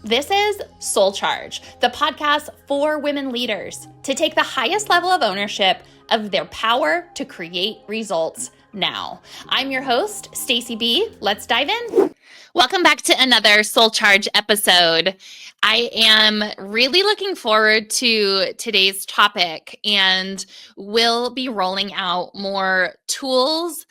This is SoulCharge, the podcast for women leaders to take the highest level of ownership of their power to create results now. I'm your host, Stacy B. Let's dive in. Welcome back to another SoulCharge episode. I am really looking forward to today's topic, and we'll be rolling out more tools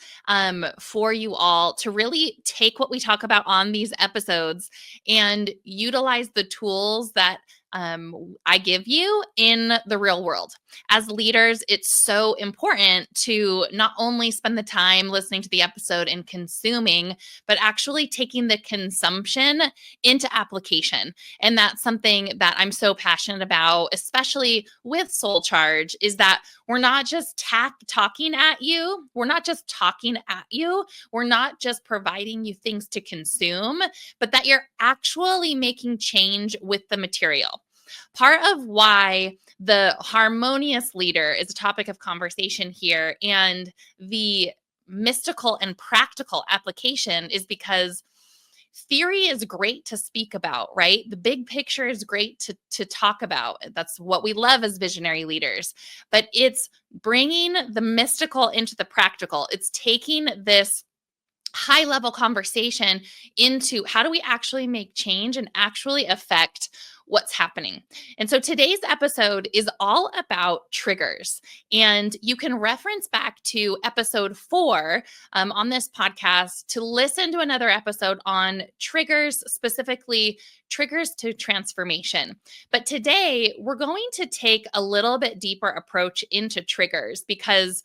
for you all to really take what we talk about on these episodes and utilize the tools that I give you in the real world. As leaders, it's so important to not only spend the time listening to the episode and consuming, but actually taking the consumption into application. And that's something that I'm so passionate about, especially with SoulCharge, is that we're not just talking at you. We're not just talking at you. We're not just providing you things to consume, but that you're actually making change with the material. Part of why the harmonious leader is a topic of conversation here and the mystical and practical application is because theory is great to speak about, right? The big picture is great to talk about. That's what we love as visionary leaders. But it's bringing the mystical into the practical. It's taking this high-level conversation into how do we actually make change and actually affect what's happening. And so today's episode is all about triggers. And you can reference back to episode 4 on this podcast to listen to another episode on triggers, specifically triggers to transformation. But today we're going to take a little bit deeper approach into triggers because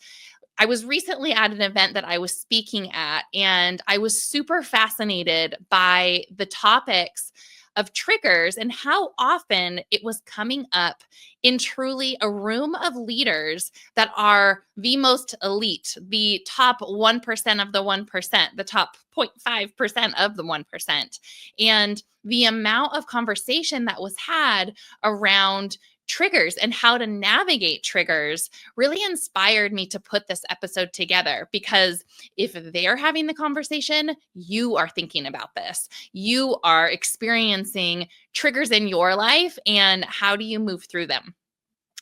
I was recently at an event that I was speaking at, and I was super fascinated by the topics of triggers and how often it was coming up in truly a room of leaders that are the most elite, the top 1% of the 1%, the top 0.5% of the 1%. And the amount of conversation that was had around triggers and how to navigate triggers really inspired me to put this episode together, because if they're having the conversation, you are thinking about this. You are experiencing triggers in your life, and how do you move through them?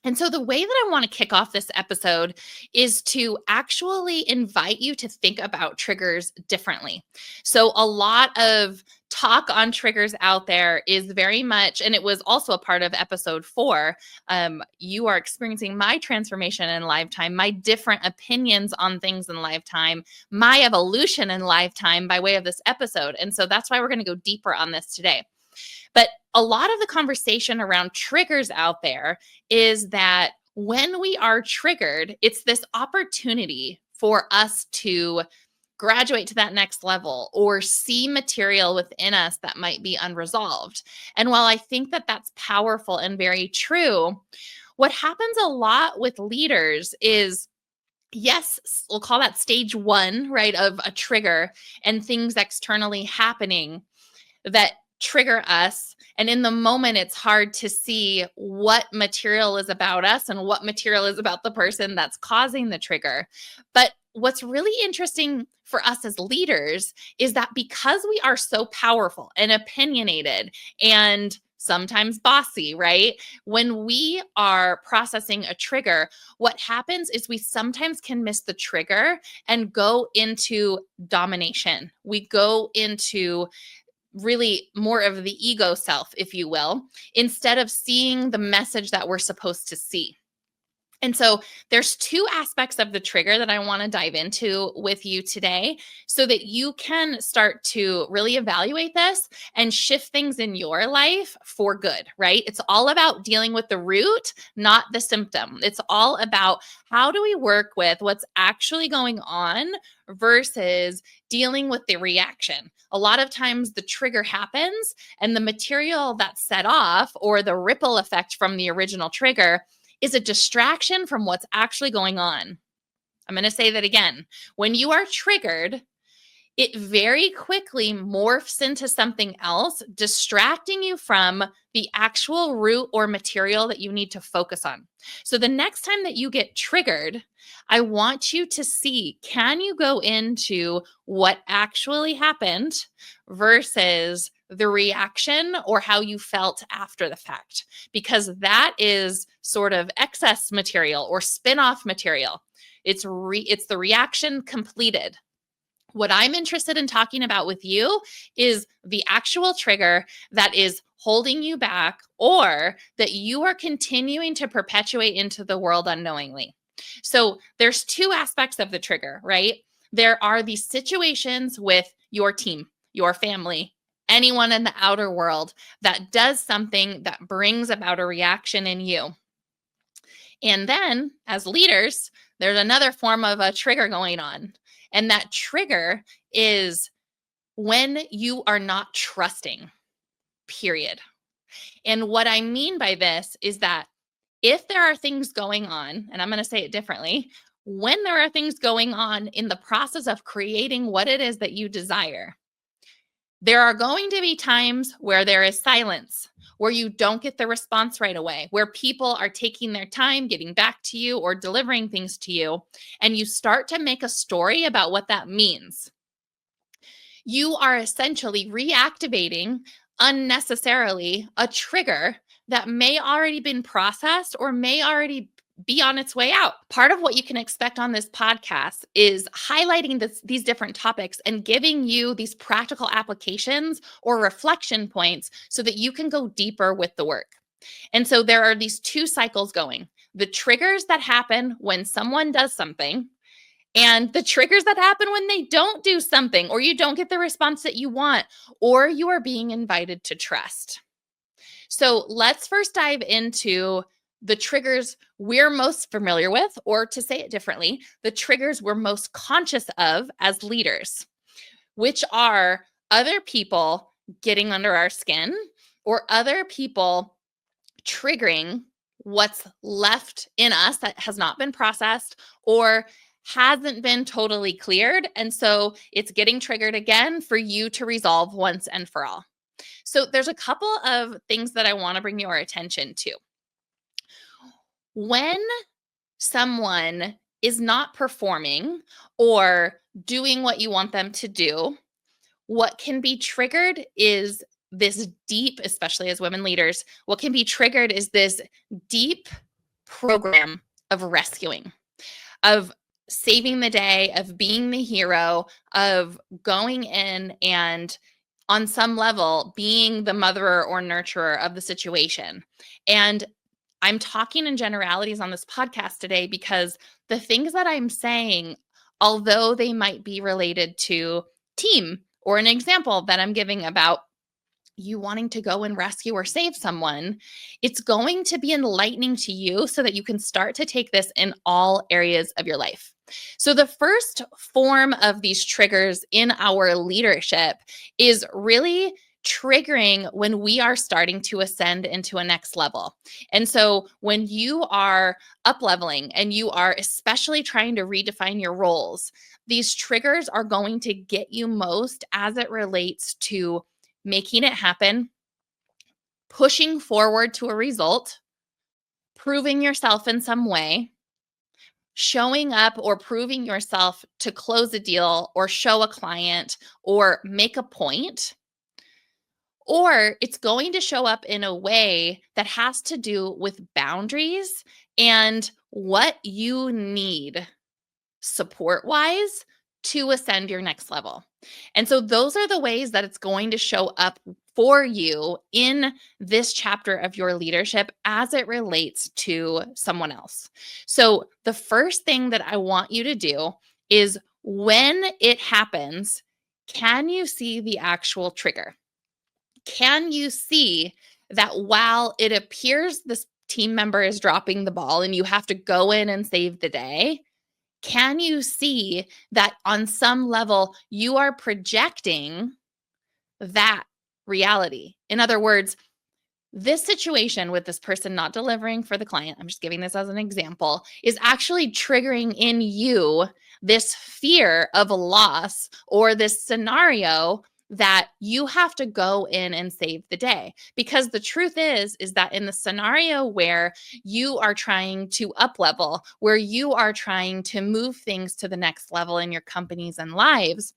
And so the way that I want to kick off this episode is to actually invite you to think about triggers differently. So a lot of talk on triggers out there is very much, and it was also a part of episode 4, you are experiencing my transformation in lifetime, my different opinions on things in lifetime, my evolution in lifetime by way of this episode. And so that's why we're going to go deeper on this today. But a lot of the conversation around triggers out there is that when we are triggered, it's this opportunity for us to graduate to that next level or see material within us that might be unresolved. And while I think that that's powerful and very true, what happens a lot with leaders is, yes, we'll call that stage 1, right, of a trigger and things externally happening that trigger us. And in the moment, it's hard to see what material is about us and what material is about the person that's causing the trigger. But what's really interesting for us as leaders is that because we are so powerful and opinionated and sometimes bossy, right? When we are processing a trigger, what happens is we sometimes can miss the trigger and go into domination. We go into really more of the ego self, if you will, instead of seeing the message that we're supposed to see. And so there's 2 aspects of the trigger that I want to dive into with you today so that you can start to really evaluate this and shift things in your life for good, right? It's all about dealing with the root, not the symptom. It's all about how do we work with what's actually going on versus dealing with the reaction. A lot of times the trigger happens and the material that's set off, or the ripple effect from the original trigger, is a distraction from what's actually going on. I'm going to say that again. When you are triggered, it very quickly morphs into something else, distracting you from the actual root or material that you need to focus on. So the next time that you get triggered, I want you to see, can you go into what actually happened versus the reaction or how you felt after the fact? Because that is sort of excess material or spin-off material. It's the reaction completed. What I'm interested in talking about with you is the actual trigger that is holding you back or that you are continuing to perpetuate into the world unknowingly. So there's two aspects of the trigger, right? There are these situations with your team, your family, anyone in the outer world that does something that brings about a reaction in you. And then as leaders, there's another form of a trigger going on. And that trigger is when you are not trusting, period. And what I mean by this is that if there are things going on, and I'm going to say it differently, when there are things going on in the process of creating what it is that you desire, there are going to be times where there is silence, where you don't get the response right away, where people are taking their time getting back to you or delivering things to you, and you start to make a story about what that means. You are essentially reactivating unnecessarily a trigger that may already been processed or may already be on its way out. Part of what you can expect on this podcast is highlighting these different topics and giving you these practical applications or reflection points so that you can go deeper with the work. And so there are these two cycles going. The triggers that happen when someone does something, and the triggers that happen when they don't do something, or you don't get the response that you want, or you are being invited to trust. So let's first dive into the triggers we're most familiar with, or to say it differently, the triggers we're most conscious of as leaders, which are other people getting under our skin or other people triggering what's left in us that has not been processed or hasn't been totally cleared. And so it's getting triggered again for you to resolve once and for all. So there's a couple of things that I want to bring your attention to. When someone is not performing or doing what you want them to do, what can be triggered is this deep, especially as women leaders, what can be triggered is this deep program of rescuing, of saving the day, of being the hero, of going in and on some level being the motherer or nurturer of the situation. And I'm talking in generalities on this podcast today because the things that I'm saying, although they might be related to team or an example that I'm giving about you wanting to go and rescue or save someone, it's going to be enlightening to you so that you can start to take this in all areas of your life. So the first form of these triggers in our leadership is really triggering when we are starting to ascend into a next level. And so when you are up leveling and you are especially trying to redefine your roles, these triggers are going to get you most as it relates to making it happen, pushing forward to a result, proving yourself in some way, showing up or proving yourself to close a deal or show a client or make a point. Or it's going to show up in a way that has to do with boundaries and what you need support-wise to ascend your next level. And so those are the ways that it's going to show up for you in this chapter of your leadership as it relates to someone else. So the first thing that I want you to do is when it happens, can you see the actual trigger? Can you see that while it appears this team member is dropping the ball and you have to go in and save the day, can you see that on some level you are projecting that reality? In other words, this situation with this person not delivering for the client, I'm just giving this as an example, is actually triggering in you this fear of a loss or this scenario that you have to go in and save the day. Because the truth is that in the scenario where you are trying to up level, where you are trying to move things to the next level in your companies and lives,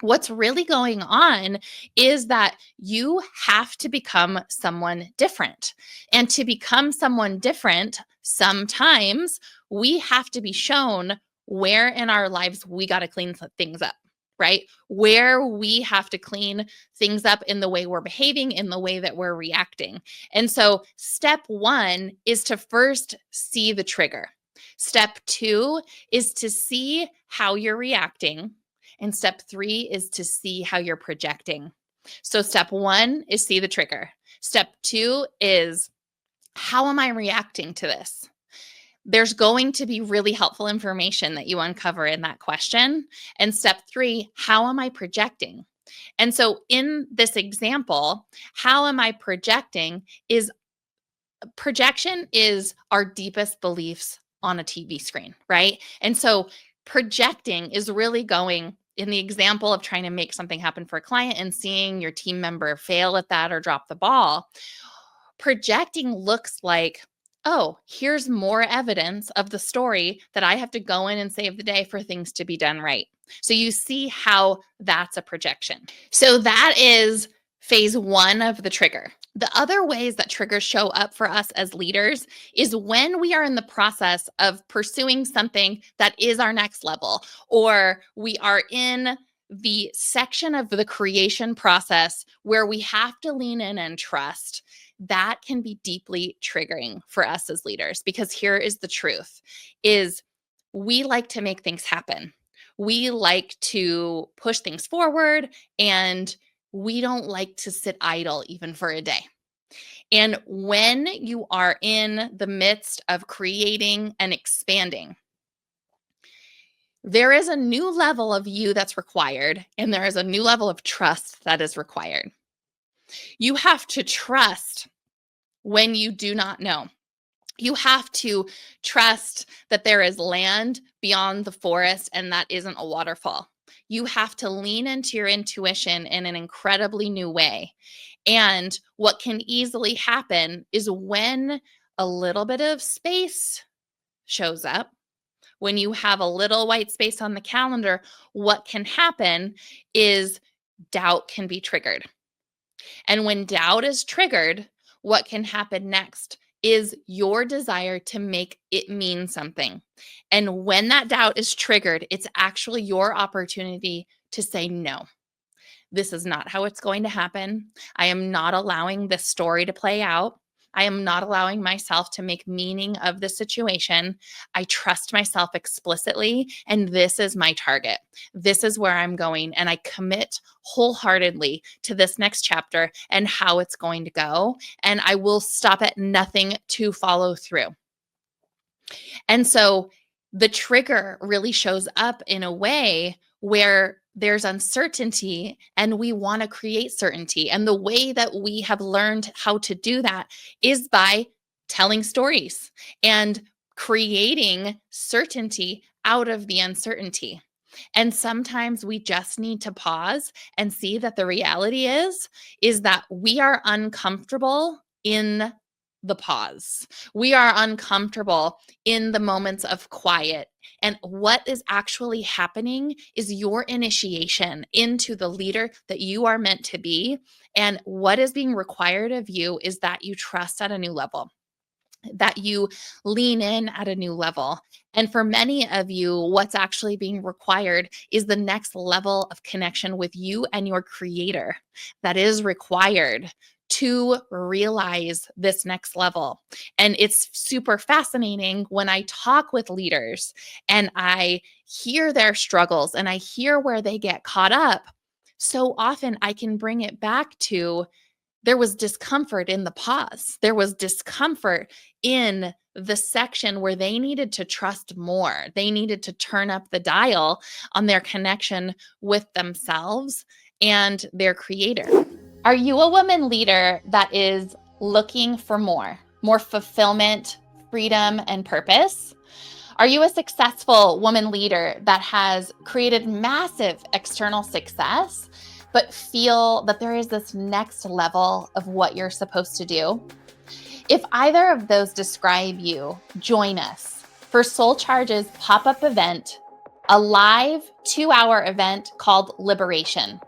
what's really going on is that you have to become someone different. And to become someone different, sometimes we have to be shown where in our lives we got to clean things up, right? Where we have to clean things up in the way we're behaving, in the way that we're reacting. And so, step one is to first see the trigger. Step two is to see how you're reacting. And step three is to see how you're projecting. So step one is see the trigger. Step two is how am I reacting to this? There's going to be really helpful information that you uncover in that question. And step three, how am I projecting? And so in this example, how am I projecting is projection is our deepest beliefs on a TV screen, right? And so projecting is really going in the example of trying to make something happen for a client and seeing your team member fail at that or drop the ball. Projecting looks like, oh, here's more evidence of the story that I have to go in and save the day for things to be done right. So you see how that's a projection. So that is phase one of the trigger. The other ways that triggers show up for us as leaders is when we are in the process of pursuing something that is our next level, or we are in the section of the creation process where we have to lean in and trust. That can be deeply triggering for us as leaders, because here is the truth is we like to make things happen. We like to push things forward, and we don't like to sit idle even for a day. And when you are in the midst of creating and expanding, there is a new level of you that's required, and there is a new level of trust that is required. You have to trust when you do not know. You have to trust that there is land beyond the forest and that isn't a waterfall. You have to lean into your intuition in an incredibly new way. And what can easily happen is when a little bit of space shows up, when you have a little white space on the calendar, what can happen is doubt can be triggered. And when doubt is triggered, what can happen next is your desire to make it mean something. And when that doubt is triggered, it's actually your opportunity to say no. This is not how it's going to happen. I am not allowing this story to play out. I am not allowing myself to make meaning of the situation. I trust myself explicitly, and this is my target. This is where I'm going, and I commit wholeheartedly to this next chapter and how it's going to go, and I will stop at nothing to follow through. And so the trigger really shows up in a way where there's uncertainty and we want to create certainty. And the way that we have learned how to do that is by telling stories and creating certainty out of the uncertainty. And sometimes we just need to pause and see that the reality is that we are uncomfortable in the pause. We are uncomfortable in the moments of quiet. And what is actually happening is your initiation into the leader that you are meant to be. And what is being required of you is that you trust at a new level, that you lean in at a new level. And for many of you, what's actually being required is the next level of connection with you and your creator that is required to realize this next level. And it's super fascinating when I talk with leaders and I hear their struggles and I hear where they get caught up. So often I can bring it back to there was discomfort in the pause. There was discomfort in the section where they needed to trust more. They needed to turn up the dial on their connection with themselves and their creator. Are you a woman leader that is looking for more fulfillment, freedom, and purpose? Are you a successful woman leader that has created massive external success, but feel that there is this next level of what you're supposed to do? If either of those describe you, join us for SoulCharge's pop-up event, a live 2-hour event called Liberation.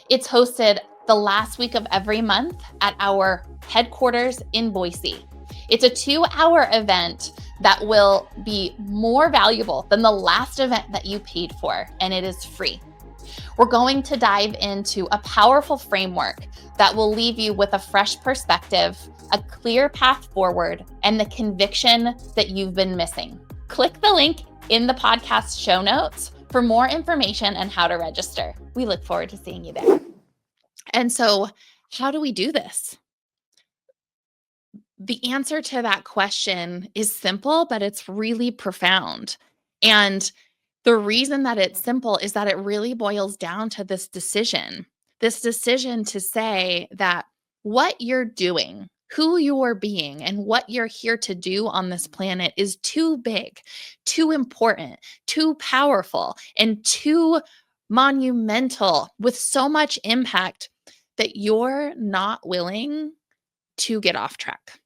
It's hosted the last week of every month at our headquarters in Boise. It's a 2-hour event that will be more valuable than the last event that you paid for, and it is free. We're going to dive into a powerful framework that will leave you with a fresh perspective, a clear path forward, and the conviction that you've been missing. Click the link in the podcast show notes for more information and how to register. We look forward to seeing you there. And so, how do we do this? The answer to that question is simple, but it's really profound. And the reason that it's simple is that it really boils down to this decision to say that what you're doing, who you're being, and what you're here to do on this planet is too big, too important, too powerful, and too monumental with so much impact that you're not willing to get off track.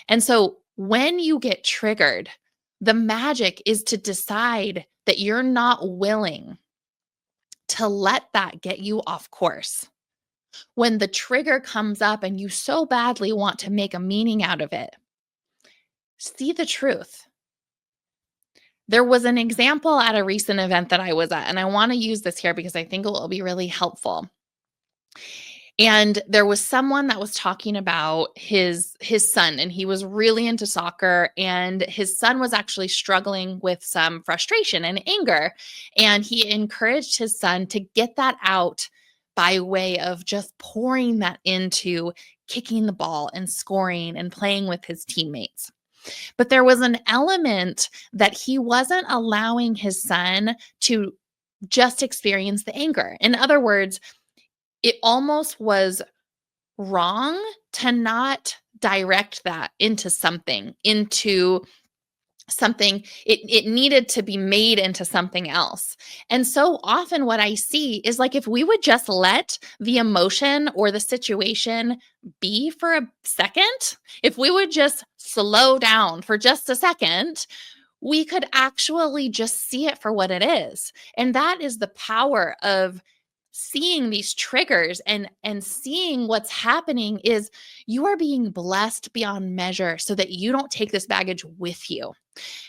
And so when you get triggered, the magic is to decide that you're not willing to let that get you off course. When the trigger comes up and you so badly want to make a meaning out of it, see the truth. There was an example at a recent event that I was at, and I want to use this here because I think it will be really helpful. And there was someone that was talking about his son, and he was really into soccer, and his son was actually struggling with some frustration and anger. And he encouraged his son to get that out by way of just pouring that into kicking the ball and scoring and playing with his teammates. But there was an element that he wasn't allowing his son to just experience the anger. In other words, it almost was wrong to not direct that into something. It needed to be made into something else. And so often what I see is like, if we would just let the emotion or the situation be for a second, if we would just slow down for just a second, we could actually just see it for what it is. And that is the power of seeing these triggers and seeing what's happening. Is you are being blessed beyond measure so that you don't take this baggage with you.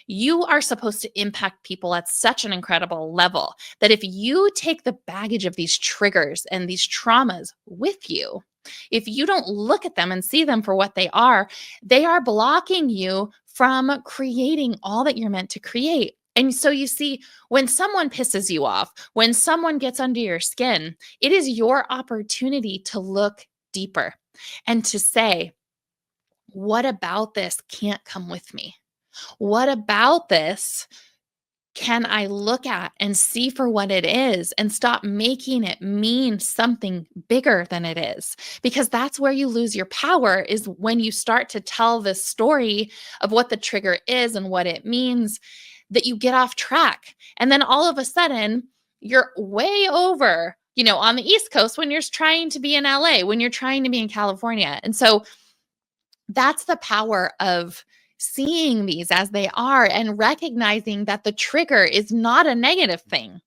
You are supposed to impact people at such an incredible level that if you take the baggage of these triggers and these traumas with you, if you don't look at them and see them for what they are blocking you from creating all that you're meant to create. And so you see, when someone pisses you off, when someone gets under your skin, it is your opportunity to look deeper and to say, what about this can't come with me? What about this can I look at and see for what it is and stop making it mean something bigger than it is? Because that's where you lose your power, is when you start to tell this story of what the trigger is and what it means, that you get off track. And then all of a sudden, you're way over, on the East Coast when you're trying to be in LA, when you're trying to be in California. And so that's the power of seeing these as they are and recognizing that the trigger is not a negative thing.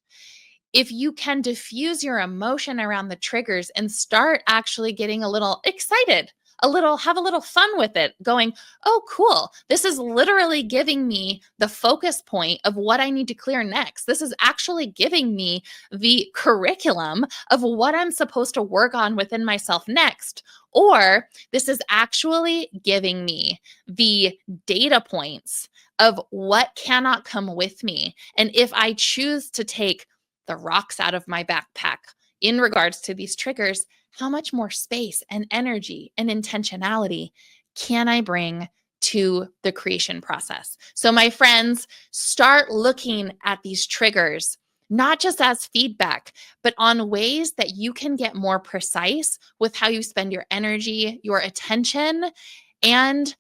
If you can diffuse your emotion around the triggers and start actually getting a little excited, have a little fun with it, going, oh, cool. This is literally giving me the focus point of what I need to clear next. This is actually giving me the curriculum of what I'm supposed to work on within myself next. Or this is actually giving me the data points of what cannot come with me. And if I choose to take the rocks out of my backpack in regards to these triggers, how much more space and energy and intentionality can I bring to the creation process? So my friends, start looking at these triggers not just as feedback, but on ways that you can get more precise with how you spend your energy, your attention, and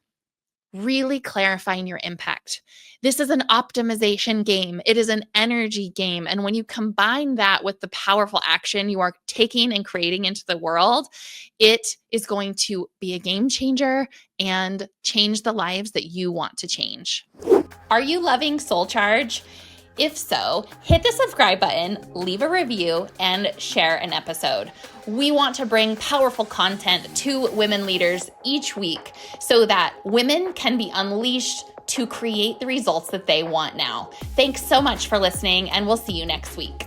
really clarifying your impact. This is an optimization game. It is an energy game. And when you combine that with the powerful action you are taking and creating into the world, it is going to be a game changer and change the lives that you want to change. Are you loving SoulCharge? If so, hit the subscribe button, leave a review, and share an episode. We want to bring powerful content to women leaders each week so that women can be unleashed to create the results that they want now. Thanks so much for listening, and we'll see you next week.